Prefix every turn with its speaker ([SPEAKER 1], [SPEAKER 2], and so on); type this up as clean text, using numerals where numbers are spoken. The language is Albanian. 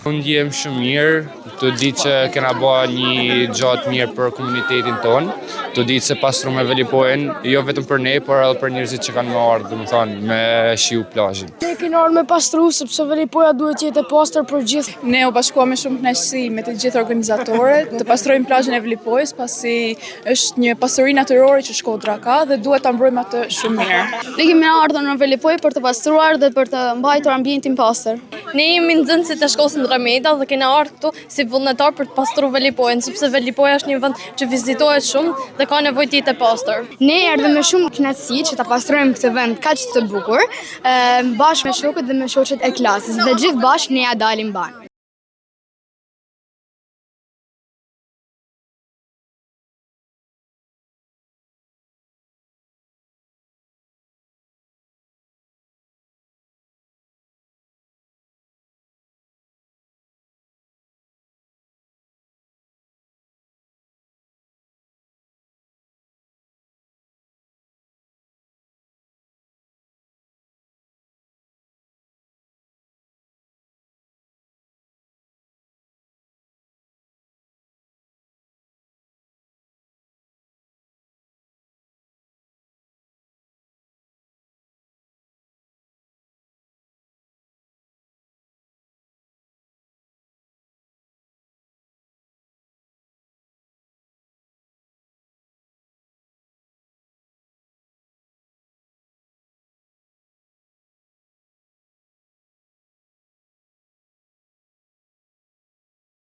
[SPEAKER 1] Unë ndjem shumë mirë, të di që kena bëha një gjatë mirë për komunitetin tonë, të di se pastrume Velipojnë, jo vetëm për ne, por edhe për njerëzit që kanë më ardhur, domethënë, me shiu plazhin.
[SPEAKER 2] Ne kemi ardhur me pastru sepse Velipoja duhet të jetë e pastër për gjithë.
[SPEAKER 3] Ne u bashkuam me shumë kënaqësi me të gjithë organizatorët të pastrojmë plazhin e Velipojës, pasi është një pasuri natyrore që Shkodra ka dhe duhet ta mbrojmë atë shumë mirë.
[SPEAKER 2] Ne kemi ardhur në Velipojë për të pastruar dhe për të mbajtur ambientin pastër.
[SPEAKER 4] Ne jemi nxënësit e shkollës Ndrameta dhe kena ardhur këtu si vullnetar për të pastruar Velipojën, sepse Velipoja është një vend që vizitohet shumë dhe ka nevojë të jetë e pastër.
[SPEAKER 2] Ne erdhëm me shumë kënaqësi që ta pastrojmë këtë vend kaq të bukur, bashkë me shokët dhe me shoqet e klasës dhe gjithë bashkë ne ja dalim ban.